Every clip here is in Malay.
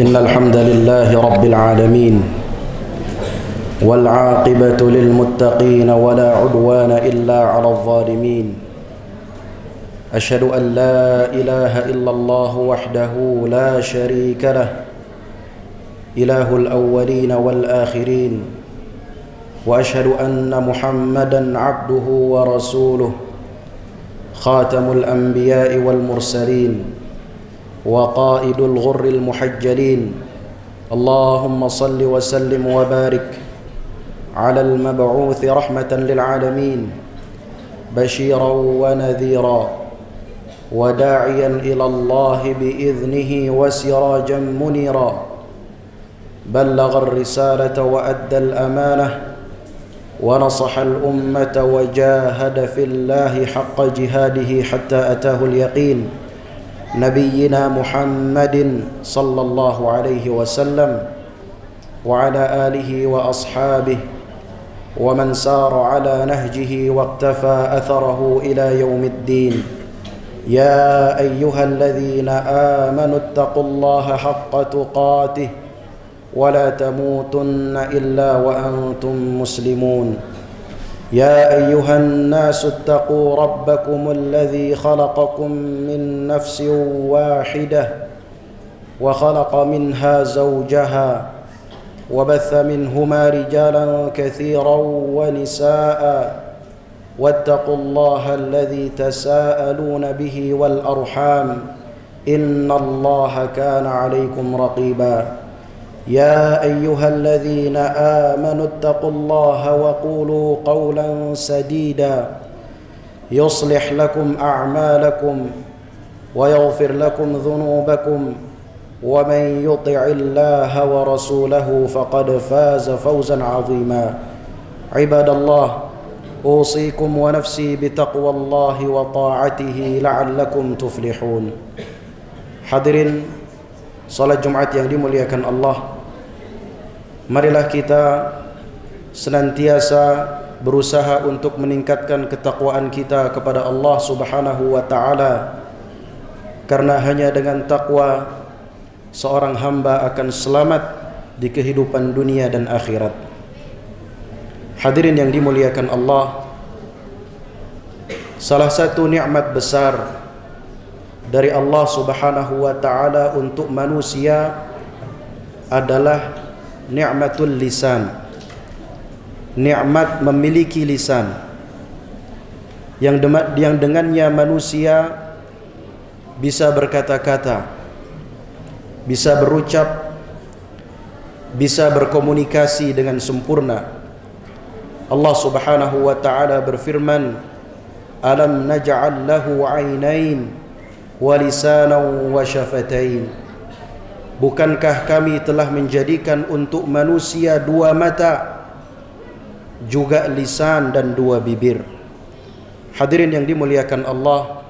إن الحمد لله رب العالمين والعاقبة للمتقين ولا عدوان إلا على الظالمين أشهد أن لا إله إلا الله وحده لا شريك له إله الأولين والآخرين وأشهد أن محمدًا عبده ورسوله خاتم الأنبياء والمرسلين وقائد الغر المحجلين اللهم صل وسلم وبارك على المبعوث رحمة للعالمين بشيرا ونذيرا وداعيا إلى الله بإذنه وسراجا منيرا بلغ الرسالة وأدى الأمانة ونصح الأمة وجاهد في الله حق جهاده حتى أتاه اليقين نبينا محمد صلى الله عليه وسلم وعلى آله وأصحابه ومن سار على نهجه واقتفى أثره إلى يوم الدين يا أيها الذين آمنوا اتقوا الله حق تقاته ولا تموتن إلا وأنتم مسلمون يا أيها الناس اتقوا ربكم الذي خلقكم من نفس واحدة وخلق منها زوجها وبث منهما رجالا كثيرا ونساء واتقوا الله الذي تساءلون به والأرحام إن الله كان عليكم رقيبا يا أيها الذين آمنوا اتقوا الله وقولوا قولا سديدا يصلح لكم أعمالكم ويغفر لكم ذنوبكم ومن يطع الله ورسوله فقد فاز فوزا عظيما عباد الله أوصيكم ونفسي بتقوى الله وطاعته لعلكم تفلحون. Hadirin salat Jumat yang dimuliakan Allah, marilah kita senantiasa berusaha untuk meningkatkan ketakwaan kita kepada Allah Subhanahu wa taala, karena hanya dengan takwa seorang hamba akan selamat di kehidupan dunia dan akhirat. Hadirin yang dimuliakan Allah, salah satu nikmat besar dari Allah Subhanahu wa taala untuk manusia adalah nikmatul lisan. Nikmat memiliki lisan yang dengannya manusia bisa berkata-kata, bisa berucap, bisa berkomunikasi dengan sempurna. Allah Subhanahu wa taala berfirman, "Alam naj'al lahu 'ainain wa lisanan wa syafatain." Bukankah kami telah menjadikan untuk manusia dua mata, juga lisan dan dua bibir. Hadirin yang dimuliakan Allah,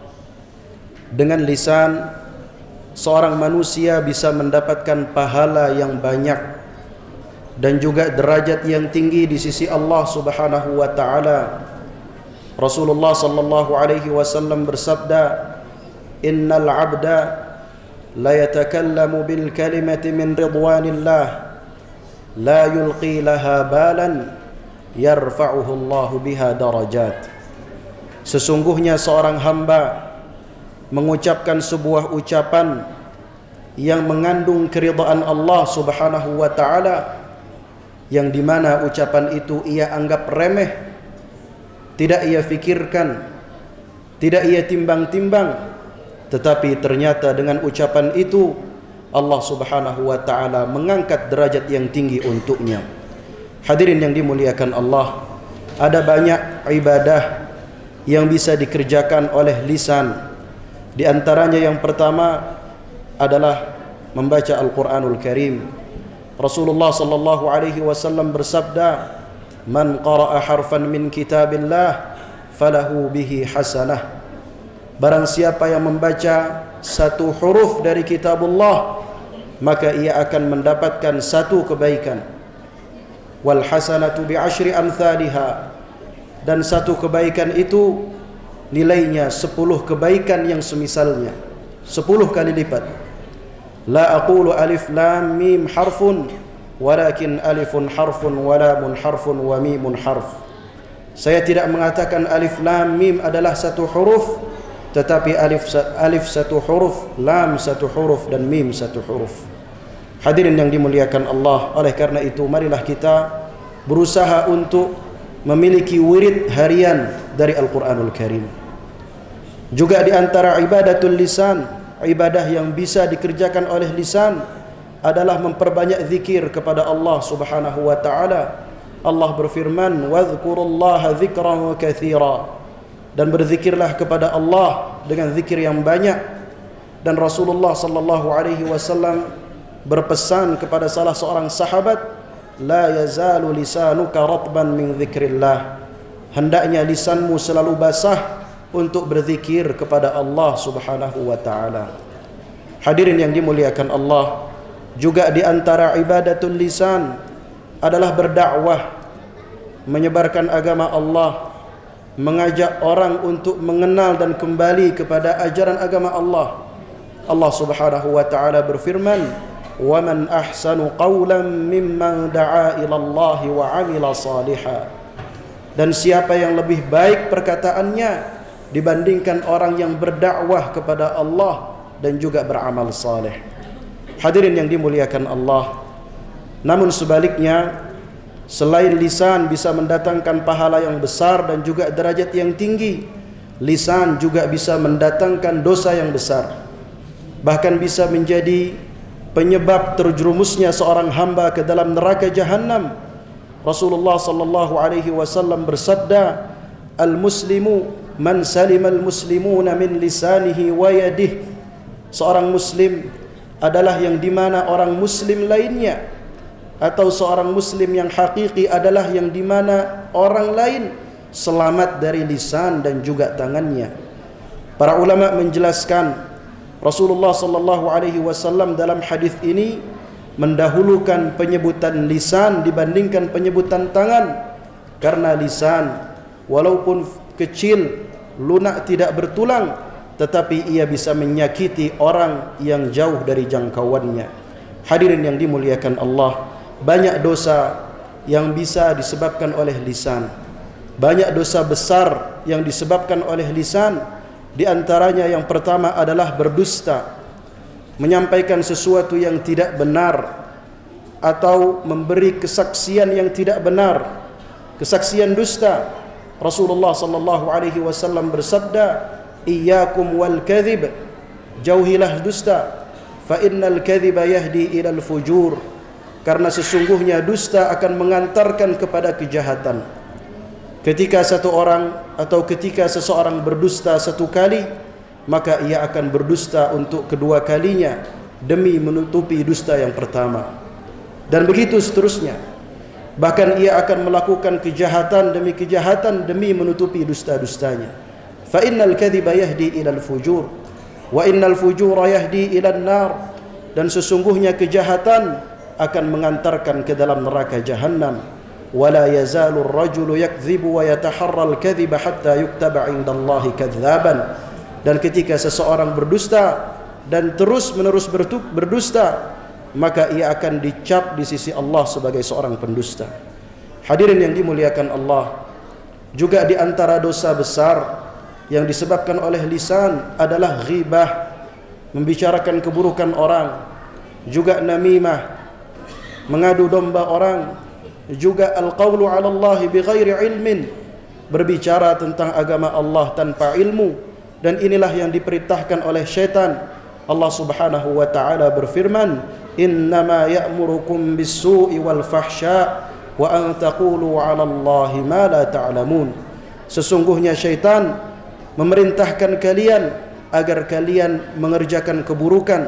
dengan lisan seorang manusia bisa mendapatkan pahala yang banyak dan juga derajat yang tinggi di sisi Allah Subhanahu wa taala. Rasulullah sallallahu alaihi wasallam bersabda, "Innal 'abda la yatakallamu bil kalimati min ridwanillah la yulqi laha balan yarfa'uhu Allahu biha darajat." Sesungguhnya seorang hamba mengucapkan sebuah ucapan yang mengandung keridhaan Allah Subhanahu wa taala, yang dimana ucapan itu ia anggap remeh, tidak ia fikirkan, tidak ia timbang-timbang, tetapi ternyata dengan ucapan itu Allah Subhanahu wa taala mengangkat derajat yang tinggi untuknya. Hadirin yang dimuliakan Allah, ada banyak ibadah yang bisa dikerjakan oleh lisan. Di antaranya yang pertama adalah membaca Al-Qur'anul Karim. Rasulullah sallallahu alaihi wasallam bersabda, "Man qara'a harfan min kitabillah falahu bihi hasanah." Barang siapa yang membaca satu huruf dari kitabullah, maka ia akan mendapatkan satu kebaikan. Wal hasanatu bi asyri amsalha, dan satu kebaikan itu nilainya 10 kebaikan yang semisalnya, 10 kali lipat. La aqulu alif lam mim harfun walakin alifun harfun wa lamun harfun wa mimun harf. Saya tidak mengatakan alif lam mim adalah satu huruf, tetapi alif satu huruf, lam satu huruf, dan mim satu huruf. Hadirin yang dimuliakan Allah, oleh karena itu marilah kita berusaha untuk memiliki wirid harian dari Al-Quranul Karim. Juga di antara ibadatul lisan, ibadah yang bisa dikerjakan oleh lisan adalah memperbanyak zikir kepada Allah Subhanahu wa taala. Allah berfirman, "Wadhkurullaha dzikran katsira." Dan berzikirlah kepada Allah dengan zikir yang banyak. Dan Rasulullah sallallahu alaihi wasallam berpesan kepada salah seorang sahabat, "La yazalu lisanuka ratban min dzikrillah." Hendaknya lisanmu selalu basah untuk berzikir kepada Allah Subhanahu wa taala. Hadirin yang dimuliakan Allah, juga di antara ibadatul lisan adalah berdakwah, menyebarkan agama Allah, mengajak orang untuk mengenal dan kembali kepada ajaran agama Allah. Allah Subhanahu wa taala berfirman, "Wa man ahsanu qawlan mimman da'a ila Allah wa 'amila shalihan." Dan siapa yang lebih baik perkataannya dibandingkan orang yang berdakwah kepada Allah dan juga beramal saleh. Hadirin yang dimuliakan Allah, namun sebaliknya, selain lisan bisa mendatangkan pahala yang besar dan juga derajat yang tinggi, lisan juga bisa mendatangkan dosa yang besar. Bahkan bisa menjadi penyebab terjerumusnya seorang hamba ke dalam neraka jahanam. Rasulullah sallallahu alaihi wasallam bersabda, "Al-muslimu man salima al-muslimuna min lisanihi wa yadihi." Seorang muslim adalah yang dimana orang muslim lainnya, atau seorang muslim yang hakiki adalah yang dimana orang lain selamat dari lisan dan juga tangannya. Para ulama menjelaskan, Rasulullah sallallahu alaihi wasallam dalam hadis ini mendahulukan penyebutan lisan dibandingkan penyebutan tangan, karena lisan walaupun kecil, lunak, tidak bertulang, tetapi ia bisa menyakiti orang yang jauh dari jangkauannya. Hadirin yang dimuliakan Allah, banyak dosa yang bisa disebabkan oleh lisan. Banyak dosa besar yang disebabkan oleh lisan. Di antaranya yang pertama adalah berdusta, menyampaikan sesuatu yang tidak benar, atau memberi kesaksian yang tidak benar, kesaksian dusta. Rasulullah sallallahu alaihi wasallam bersabda, "Iyyakum wal kadhib." Jauhilah dusta, fa innal kadhiba yahdi ilal fujur. Karena sesungguhnya dusta akan mengantarkan kepada kejahatan. Ketika satu orang atau ketika seseorang berdusta satu kali, maka ia akan berdusta untuk kedua kalinya demi menutupi dusta yang pertama. Dan begitu seterusnya. Bahkan ia akan melakukan kejahatan demi kejahatan demi menutupi dusta-dustanya. Fa innal kadhiba yahdi ilal fujur wa innal fujura yahdi ilan nar. Dan sesungguhnya kejahatan akan mengantarkan ke dalam neraka jahanam. Wala yazalu ar-rajulu yakdhibu wa yataharra al-kadhiba hatta yuktaba 'indallahi kadzaban. Dan ketika seseorang berdusta dan terus-menerus berdusta, maka ia akan dicap di sisi Allah sebagai seorang pendusta. Hadirin yang dimuliakan Allah, juga di antara dosa besar yang disebabkan oleh lisan adalah ghibah, membicarakan keburukan orang, juga namimah, mengadu domba orang, juga al-qawlu 'ala Allah bighairi ilmin, berbicara tentang agama Allah tanpa ilmu. Dan inilah yang diperintahkan oleh syaitan. Allah Subhanahu wa taala berfirman, "Innama ya'murukum bis-su'i wal fahsya wa an taqulu 'ala Allahi ma la ta'lamun." Sesungguhnya syaitan memerintahkan kalian agar kalian mengerjakan keburukan,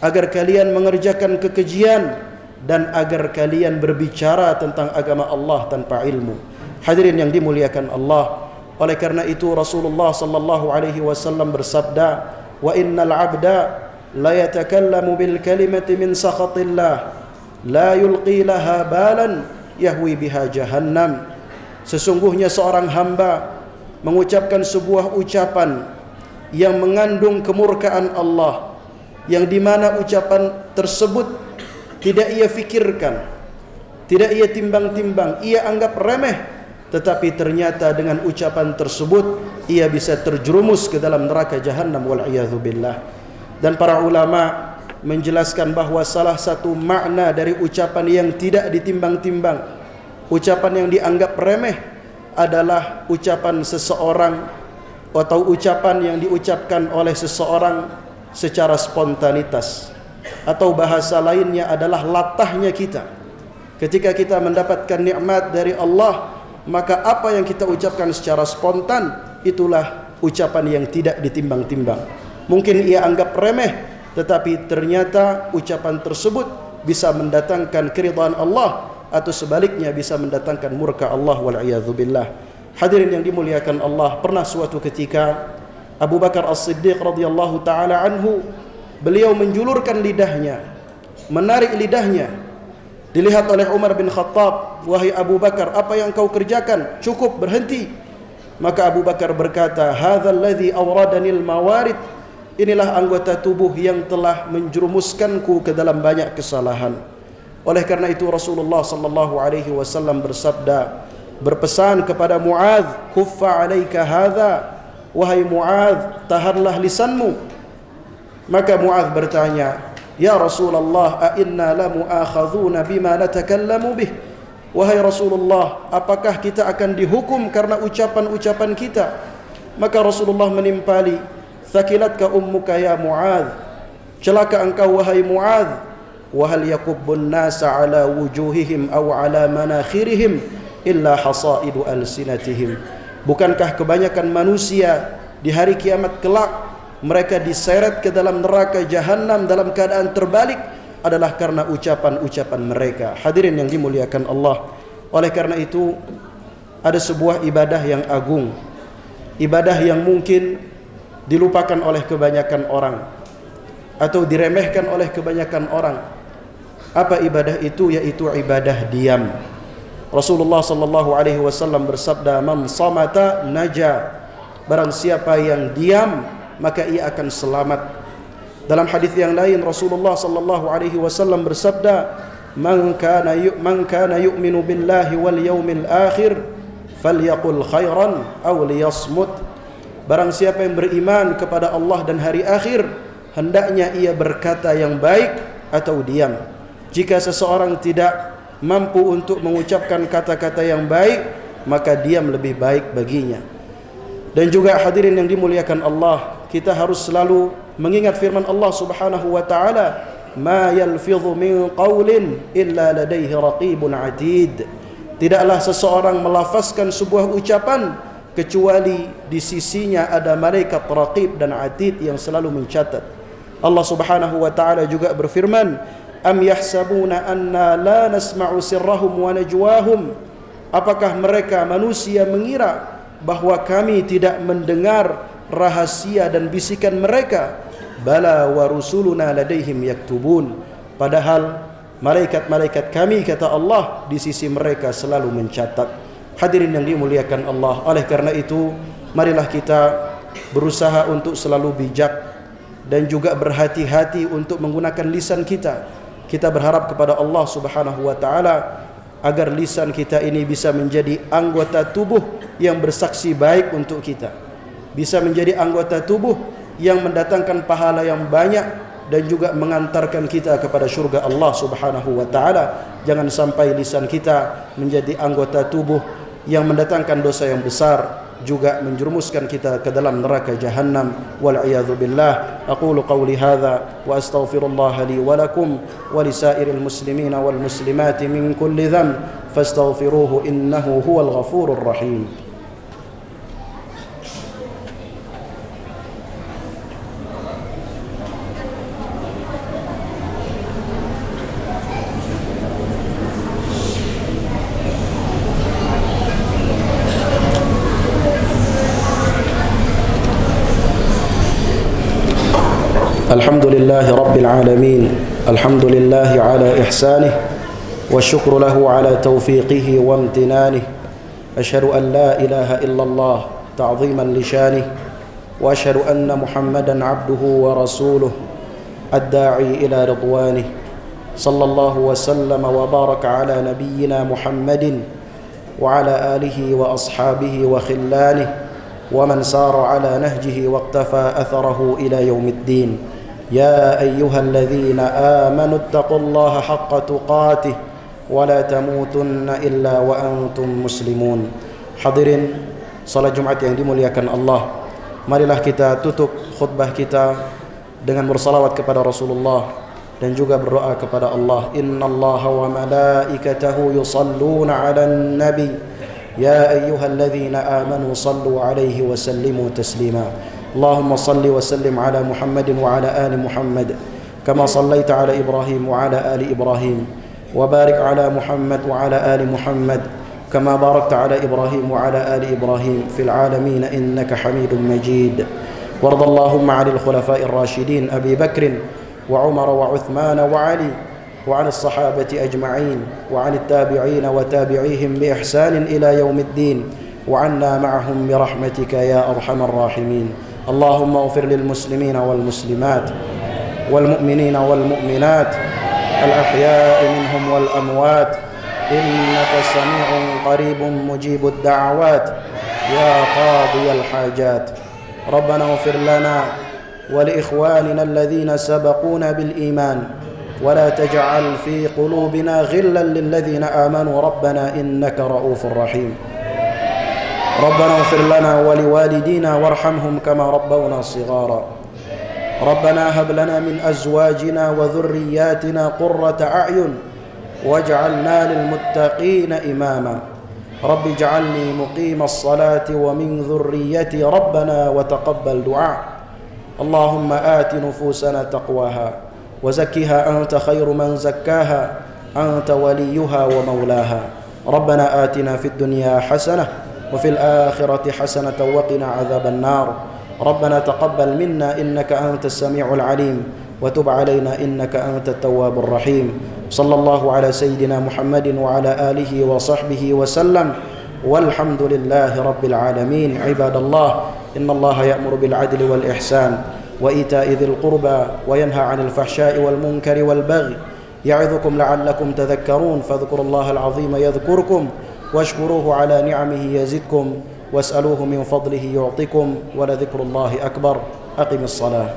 agar kalian mengerjakan kekejian, dan agar kalian berbicara tentang agama Allah tanpa ilmu. Hadirin yang dimuliakan Allah, oleh karena itu Rasulullah sallallahu alaihi wasallam bersabda, "Wa innal 'abda la yatakallamu bil kalimati min sakhatillah la yulqi laha balan yahwi biha jahannam." Sesungguhnya seorang hamba mengucapkan sebuah ucapan yang mengandung kemurkaan Allah, yang dimana ucapan tersebut tidak ia fikirkan, tidak ia timbang-timbang, ia anggap remeh, tetapi ternyata dengan ucapan tersebut ia bisa terjerumus ke dalam neraka jahanam wal'iyadzubillah. Dan para ulama menjelaskan bahawa salah satu makna dari ucapan yang tidak ditimbang-timbang, ucapan yang dianggap remeh, adalah ucapan seseorang atau ucapan yang diucapkan oleh seseorang secara spontanitas, atau bahasa lainnya adalah latahnya kita. Ketika kita mendapatkan nikmat dari Allah, maka apa yang kita ucapkan secara spontan itulah ucapan yang tidak ditimbang-timbang. Mungkin ia anggap remeh, tetapi ternyata ucapan tersebut bisa mendatangkan keridhaan Allah, atau sebaliknya bisa mendatangkan murka Allah wal'iyadzubillah. Hadirin yang dimuliakan Allah, pernah suatu ketika Abu Bakar As-Siddiq radhiyallahu ta'ala anhu, beliau menjulurkan lidahnya, menarik lidahnya. Dilihat oleh Umar bin Khattab, wahai Abu Bakar, apa yang kau kerjakan? Cukup, berhenti. Maka Abu Bakar berkata, hadzal ladzi awradanil mawarid, inilah anggota tubuh yang telah menjerumuskanku ke dalam banyak kesalahan. Oleh karena itu Rasulullah sallallahu alaihi wasallam bersabda, berpesan kepada Muadz, kuffa 'alaika hadza, wahai Muadz, tahanlah lisanmu. Maka Muadz bertanya, ya Rasulullah, a inna la mu'akhadzuna bima natakallamu bih? Wahai Rasulullah, apakah kita akan dihukum karena ucapan-ucapan kita? Maka Rasulullah menimpali, thakilatka ummuka ya Muadz, celaka engkau wahai Muadz. Wa hal yakubbun nasa ala wujuhihim aw ala manakhirihim illa hasaidu alsinatihim. Bukankah kebanyakan manusia di hari kiamat kelak mereka diseret ke dalam neraka jahanam dalam keadaan terbalik adalah karena ucapan-ucapan mereka. Hadirin yang dimuliakan Allah, oleh karena itu ada sebuah ibadah yang agung, ibadah yang mungkin dilupakan oleh kebanyakan orang atau diremehkan oleh kebanyakan orang. Apa ibadah itu? Yaitu ibadah diam. Rasulullah sallallahu alaihi wasallam bersabda, man samata naja, barang siapa yang diam maka ia akan selamat. Dalam hadis yang lain Rasulullah sallallahu alaihi wasallam bersabda, man kana yu'minu billahi wal yaumil akhir falyaqul khairan aw liyasmut. Barang siapa yang beriman kepada Allah dan hari akhir, hendaknya ia berkata yang baik atau diam. Jika seseorang tidak mampu untuk mengucapkan kata-kata yang baik, maka diam lebih baik baginya. Dan juga hadirin yang dimuliakan Allah, kita harus selalu mengingat firman Allah Subhanahu wa taala, ma yalfidhu min qaulin illa ladaihi raqibun atid. Tidaklah seseorang melafazkan sebuah ucapan kecuali di sisinya ada malaikat raqib dan atid yang selalu mencatat. Allah Subhanahu wa taala juga berfirman, am yahsabuna anna la nasma'u sirrahum wa najwahum. Apakah mereka manusia mengira bahwa kami tidak mendengar rahasia dan bisikan mereka? Bala wa rusuluna ladaihim yaktubun. Padahal malaikat-malaikat kami, kata Allah, di sisi mereka selalu mencatat. Hadirin yang dimuliakan Allah, oleh karena itu marilah kita berusaha untuk selalu bijak dan juga berhati-hati untuk menggunakan lisan kita. Kita berharap kepada Allah Subhanahu wa taala agar lisan kita ini bisa menjadi anggota tubuh yang bersaksi baik untuk kita, bisa menjadi anggota tubuh yang mendatangkan pahala yang banyak dan juga mengantarkan kita kepada syurga Allah Subhanahu wa taala. Jangan sampai lisan kita menjadi anggota tubuh yang mendatangkan dosa yang besar, juga menjerumuskan kita ke dalam neraka jahannam wal a'yadzu billah. Aqulu qawli hadza wa astaghfirullah li wa lakum wa lisairil muslimin wal muslimat min kulli dhanb fastaghfiruhu innahu huwal ghafurur rahim. الحمد لله رب العالمين، الحمد لله على إحسانه والشكر له على توفيقه وامتنانه. أشهد أن لا إله إلا الله تعظيما لشانه، وأشهد أن محمدا عبده ورسوله. الداعي إلى رضوانه. صلى الله وسلم وبارك على نبينا محمد وعلى آله وأصحابه وخلانه ومن سار على نهجه واقتفى أثره إلى يوم الدين. يا أيها الذين آمنوا اتقوا الله حق تقاته ولا تموتن إلا وأنتم مسلمون. Hadirin salat Jumat yang dimuliakan Allah, marilah kita tutup khutbah kita dengan bersalawat kepada Rasulullah dan juga berdoa kepada Allah. Innallaha wa malaikatahu yusalluna 'alan nabi ya ayyuhalladzina amanu sallu 'alaihi wa sallimu taslima. Allahumma salli wa sallim 'ala Muhammadin wa 'ala ali Muhammad kama sallaita 'ala Ibrahim wa 'ala ali Ibrahim wa barik 'ala Muhammad wa 'ala ali Muhammad كما باركت على إبراهيم وعلى آل إبراهيم في العالمين إنك حميد مجيد. وارض اللهم عن الخلفاء الراشدين أبي بكر وعمر وعثمان وعلي وعن الصحابة أجمعين وعن التابعين وتابعيهم بإحسان إلى يوم الدين وعنا معهم برحمتك يا أرحم الراحمين. اللهم اغفر للمسلمين والمسلمات والمؤمنين والمؤمنات الأحياء منهم والأموات إنك سميع قريب مجيب الدعوات يا قاضي الحاجات. ربنا اغفر لنا ولإخواننا الذين سبقونا بالإيمان ولا تجعل في قلوبنا غلا للذين آمنوا ربنا إنك رؤوف رحيم. ربنا اغفر لنا ولوالدينا وارحمهم كما ربونا صغارا. ربنا هب لنا من أزواجنا وذرياتنا قرة أعين واجعلنا للمتقين إماما. رب اجعلني مقيم الصلاة ومن ذريتي ربنا وتقبل دعاء. اللهم آت نفوسنا تقواها وزكها أنت خير من زكاها أنت وليها ومولاها. ربنا آتنا في الدنيا حسنة وفي الآخرة حسنة وقنا عذاب النار. ربنا تقبل منا إنك أنت السميع العليم وتب علينا إنك أنت التواب الرحيم. صلى الله على سيدنا محمد وعلى آله وصحبه وسلم والحمد لله رب العالمين. عباد الله، إن الله يأمر بالعدل والإحسان وإيتاء ذي القربى وينهى عن الفحشاء والمنكر والبغي يعظكم لعلكم تذكرون. فاذكروا الله العظيم يذكركم واشكروه على نعمه يزدكم واسألوه من فضله يعطكم ولذكر الله أكبر. أقم الصلاة.